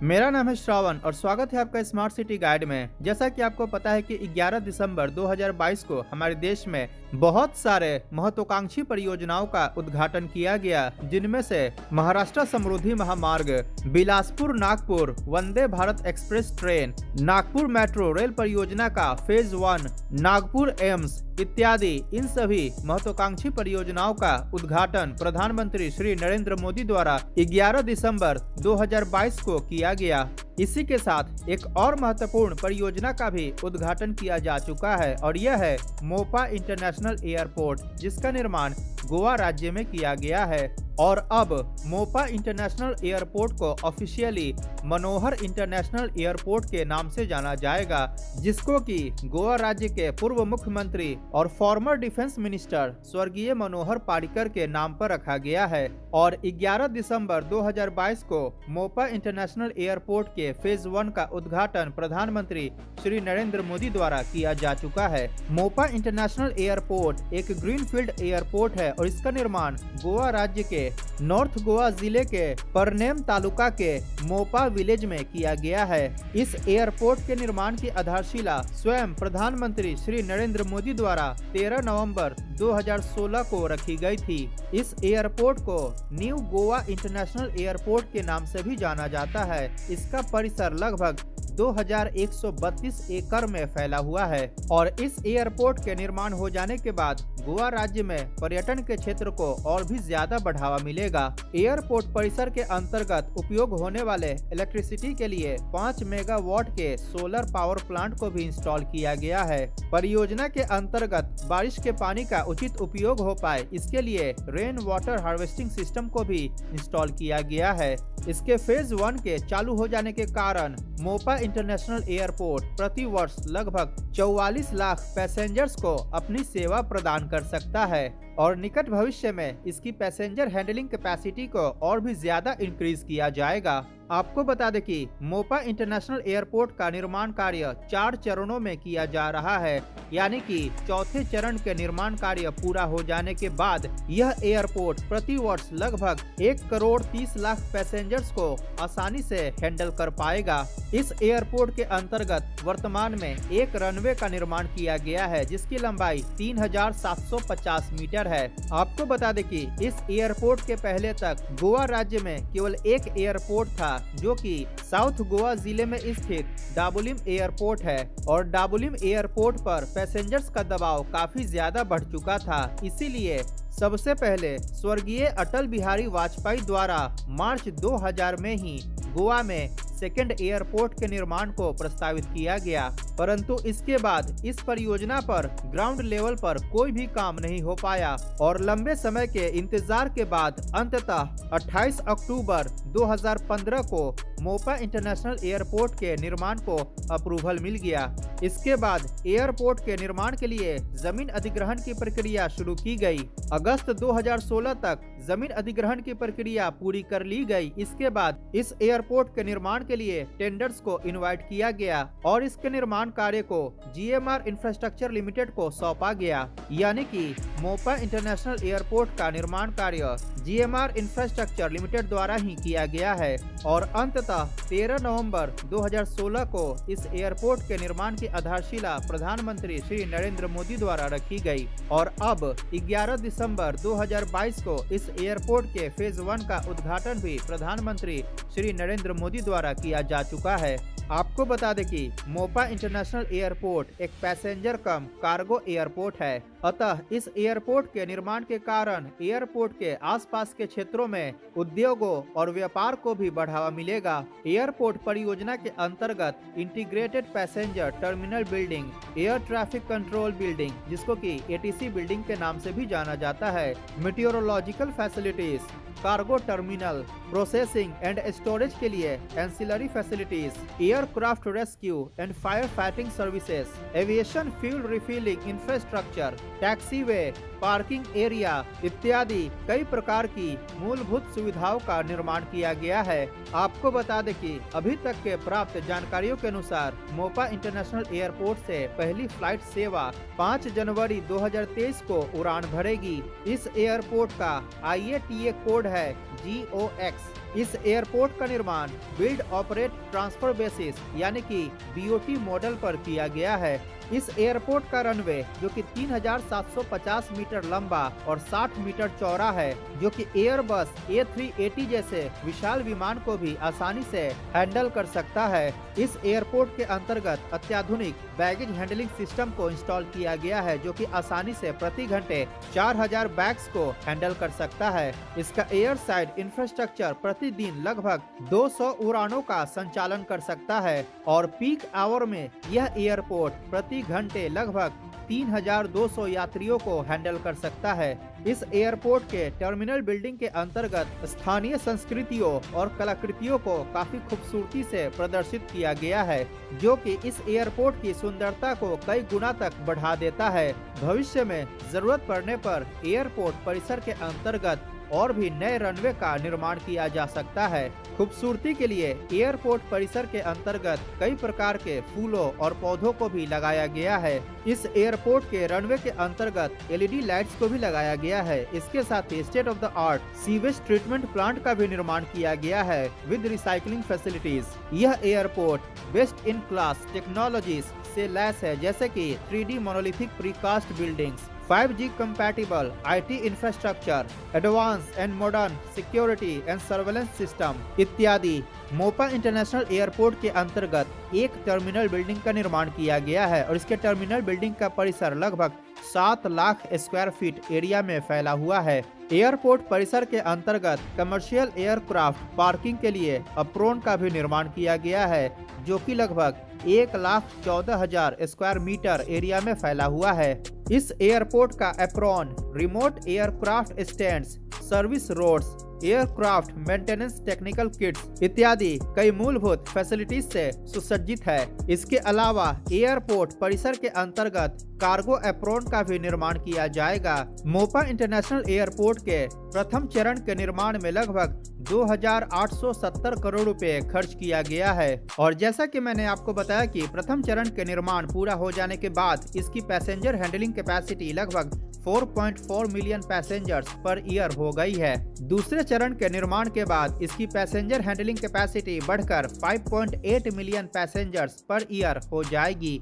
मेरा नाम है श्रावण और स्वागत है आपका स्मार्ट सिटी गाइड में। जैसा कि आपको पता है कि 11 दिसंबर 2022 को हमारे देश में बहुत सारे महत्वाकांक्षी परियोजनाओं का उद्घाटन किया गया, जिनमें से Maharashtra Samruddhi Mahamarg, Bilaspur Nagpur Vande Bharat express train, Nagpur metro rail परियोजना का फेज 1, नागपुर एम्स इत्यादि। इन सभी महत्वाकांक्षी परियोजनाओं का उद्घाटन प्रधानमंत्री श्री नरेंद्र मोदी द्वारा 11 दिसंबर 2022 को किया गया। इसी के साथ एक और महत्वपूर्ण परियोजना का भी उद्घाटन किया जा चुका है और यह है मोपा इंटरनेशनल एयरपोर्ट, जिसका निर्माण गोवा राज्य में किया गया है। और अब मोपा इंटरनेशनल एयरपोर्ट को ऑफिशियली मनोहर इंटरनेशनल एयरपोर्ट के नाम से जाना जाएगा, जिसको कि गोवा राज्य के पूर्व मुख्यमंत्री और फॉर्मर डिफेंस मिनिस्टर स्वर्गीय मनोहर पारिकर के नाम पर रखा गया है। और 11 दिसंबर 2022 को मोपा इंटरनेशनल एयरपोर्ट के फेज 1 का उद्घाटन प्रधानमंत्री श्री नरेंद्र मोदी द्वारा किया जा चुका है। मोपा इंटरनेशनल एयरपोर्ट एक ग्रीनफील्ड एयरपोर्ट है और इसका निर्माण गोवा राज्य के नॉर्थ गोवा जिले के परनेम तालुका के मोपा विलेज में किया गया है। इस एयरपोर्ट के निर्माण की आधारशिला स्वयं प्रधानमंत्री श्री नरेंद्र मोदी द्वारा 13 नवंबर 2016 को रखी गई थी। इस एयरपोर्ट को न्यू गोवा इंटरनेशनल एयरपोर्ट के नाम से भी जाना जाता है। इसका परिसर लगभग 2132 एकड़ में फैला हुआ है और इस एयरपोर्ट के निर्माण हो जाने के बाद गोवा राज्य में पर्यटन के क्षेत्र को और भी ज्यादा बढ़ावा मिलेगा। एयरपोर्ट परिसर के अंतर्गत उपयोग होने वाले इलेक्ट्रिसिटी के लिए 5 मेगावाट के सोलर पावर प्लांट को भी इंस्टॉल किया गया है। परियोजना के अंतर्गत बारिश के पानी का उचित उपयोग हो पाए, इसके लिए रेन वाटर हार्वेस्टिंग सिस्टम को भी इंस्टॉल किया गया है। इसके फेज 1 के चालू हो जाने के कारण मोपा इंटरनेशनल एयरपोर्ट प्रति वर्ष लगभग 44 लाख पैसेंजर्स को अपनी सेवा प्रदान कर सकता है और निकट भविष्य में इसकी पैसेंजर हैंडलिंग कैपेसिटी को और भी ज्यादा इंक्रीज किया जाएगा। आपको बता दें कि मोपा इंटरनेशनल एयरपोर्ट का निर्माण कार्य 4 चरणों में किया जा रहा है, यानी कि चौथे चरण के निर्माण कार्य पूरा हो जाने के बाद यह एयरपोर्ट प्रति वर्ष लगभग 1 करोड़ 30 लाख पैसेंजर्स को आसानी से हैंडल कर पाएगा। इस एयरपोर्ट के अंतर्गत वर्तमान में एक रनवे का निर्माण किया गया है, जिसकी लंबाई 3750 मीटर है। आपको बता दें कि इस एयरपोर्ट के पहले तक गोवा राज्य में केवल एक एयरपोर्ट था, जो कि साउथ गोवा जिले में स्थित डाबोलिम एयरपोर्ट है और डाबोलिम एयरपोर्ट पर पैसेंजर्स का दबाव काफी ज्यादा बढ़ चुका था। इसीलिए सबसे पहले स्वर्गीय अटल बिहारी वाजपेयी द्वारा मार्च 2000 में ही गोवा में सेकेंड एयरपोर्ट के निर्माण को प्रस्तावित किया गया, परंतु इसके बाद इस परियोजना पर ग्राउंड लेवल पर कोई भी काम नहीं हो पाया और लंबे समय के इंतजार के बाद अंततः 28 अक्टूबर 2015 को मोपा इंटरनेशनल एयरपोर्ट के निर्माण को अप्रूवल मिल गया। इसके बाद एयरपोर्ट के निर्माण के लिए जमीन अधिग्रहण की प्रक्रिया शुरू की गई। अगस्त 2016 तक जमीन अधिग्रहण की प्रक्रिया पूरी कर ली गई। इसके बाद इस एयरपोर्ट के निर्माण के लिए टेंडर्स को इनवाइट किया गया और इसके निर्माण कार्य को GMR इंफ्रास्ट्रक्चर लिमिटेड को सौंपा गया, यानी कि मोपा इंटरनेशनल एयरपोर्ट का निर्माण कार्य GMR इंफ्रास्ट्रक्चर लिमिटेड द्वारा ही किया गया है और अंततः 13 नवंबर 2016 को इस एयरपोर्ट के निर्माण की आधारशिला प्रधानमंत्री श्री नरेंद्र मोदी द्वारा रखी गई और अब 11 दिसंबर 2022 को इस एयरपोर्ट के फेज 1 का उद्घाटन भी प्रधानमंत्री श्री नरेंद्र मोदी द्वारा किया जा चुका है। आपको बता दें कि मोपा इंटरनेशनल एयरपोर्ट एक पैसेंजर कम कार्गो एयरपोर्ट है, अतः इस एयरपोर्ट के निर्माण के कारण एयरपोर्ट के आसपास के क्षेत्रों में उद्योगों और व्यापार को भी बढ़ावा मिलेगा। एयरपोर्ट परियोजना के अंतर्गत integrated passenger terminal building, air traffic control building, जिसको कि ATC बिल्डिंग के नाम से भी जाना जाता है, meteorological facilities, cargo terminal, processing and storage के लिए ancillary facilities, aircraft rescue and fire fighting services, aviation fuel refilling infrastructure, taxiway, parking area इत्यादि कई प्रकार की मूलभूत सुविधाओं का निर्माण किया गया है। आपको बता दें कि अभी तक के प्राप्त जानकारियों के अनुसार मोपा इंटरनेशनल एयरपोर्ट से पहली फ्लाइट सेवा 5 जनवरी 2023 को उड़ान भरेगी। इस एयरपोर्ट का IATA कोड है GOX इस एयरपोर्ट का निर्माण बिल्ड ऑपरेट ट्रांसफर बेसिस यानी कि BOT मॉडल पर किया गया है। इस एयरपोर्ट का रनवे जो कि 3750 मीटर लंबा और 60 मीटर चौड़ा है, जो कि एयरबस A380 जैसे विशाल विमान को भी आसानी से हैंडल कर सकता है। इस एयरपोर्ट के अंतर्गत अत्याधुनिक बैगेज हैंडलिंग सिस्टम को इंस्टॉल किया गया है, जो कि आसानी से प्रति घंटे 4000 बैग्स को हैंडल कर सकता है। इसका एयर साइड इंफ्रास्ट्रक्चर प्रतिदिन लगभग 200 उड़ानों का संचालन कर सकता है और पीक आवर में यह एयरपोर्ट प्रति घंटे लगभग 3200 यात्रियों को हैंडल कर सकता है। इस एयरपोर्ट के टर्मिनल बिल्डिंग के अंतर्गत स्थानीय संस्कृतियों और कलाकृतियों को काफी खूबसूरती से प्रदर्शित किया गया है, जो कि इस एयरपोर्ट की सुंदरता को कई गुना तक बढ़ा देता है। भविष्य में जरूरत पड़ने पर एयरपोर्ट परिसर के अंतर्गत और भी नए रनवे का निर्माण किया जा सकता है। खूबसूरती के लिए एयरपोर्ट परिसर के अंतर्गत कई प्रकार के फूलों और पौधों को भी लगाया गया है। इस एयरपोर्ट के रनवे के अंतर्गत LED लाइट्स को भी लगाया गया है। इसके साथ ही state of the art sewage treatment plant का भी निर्माण किया गया है विद रिसाइकलिंग फैसिलिटीज। यह airport best in class technologies से लैस है, जैसे कि 3D monolithic precast buildings, 5G compatible IT infrastructure, advanced and modern security and surveillance system इत्यादि। मोपा इंटरनेशनल एयरपोर्ट के अंतर्गत एक टर्मिनल बिल्डिंग का निर्माण किया गया है और इसके टर्मिनल बिल्डिंग का परिसर लगभग 7 लाख स्क्वायर फीट एरिया में फैला हुआ है। एयरपोर्ट परिसर के अंतर्गत कमर्शियल एयरक्राफ्ट पार्किंग के लिए अप्रोन का भी निर्माण किया गया है, जो कि लगभग 1,14,000 स्क्वायर मीटर एरिया में फैला हुआ है। इस एयरपोर्ट का apron remote aircraft stands, service roads, aircraft maintenance technical kits इत्यादि कई मूलभूत फैसिलिटीज से सुसज्जित है। इसके अलावा एयरपोर्ट परिसर के अंतर्गत कार्गो एप्रोन का भी निर्माण किया जाएगा। मोपा इंटरनेशनल एयरपोर्ट के प्रथम चरण के निर्माण में लगभग 2,870 करोड़ रुपए खर्च किया गया है और जैसा कि मैंने आपको बताया कि प्रथम चरण के निर्माण पूरा हो जाने के बाद इसकी पैसेंजर हैंडलिंग कैपेसिटी लगभग 4.4 मिलियन पैसेंजर्स पर ईयर हो गई है। दूसरे चरण के निर्माण के बाद इसकी पैसेंजर हैंडलिंग कैपेसिटी बढ़कर 5.8 मिलियन पैसेंजर्स पर ईयर हो जाएगी।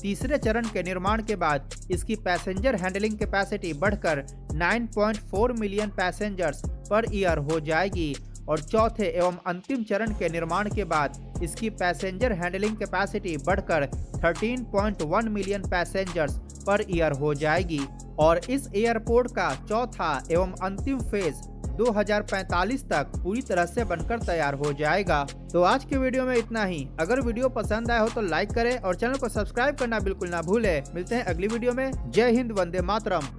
तीसरे चरण के निर्माण के बाद इसकी पैसेंजर हैंडलिंग कैपेसिटी बढ़कर 9.4 मिलियन पैसेंजर्स पर ईयर हो जाएगी और चौथे एवं अंतिम चरण के निर्माण के बाद इसकी पैसेंजर हैंडलिंग कैपेसिटी बढ़कर 13.1 मिलियन पैसेंजर्स पर ईयर हो जाएगी और इस एयरपोर्ट का चौथा एवं अंतिम फेज 2045 तक पूरी तरह से बनकर तैयार हो जाएगा। तो आज के वीडियो में इतना ही। अगर वीडियो पसंद आया हो तो लाइक करें और चैनल को सब्सक्राइब करना बिल्कुल ना भूलें। मिलते हैं अगली वीडियो में। जय हिंद, वंदे मातरम।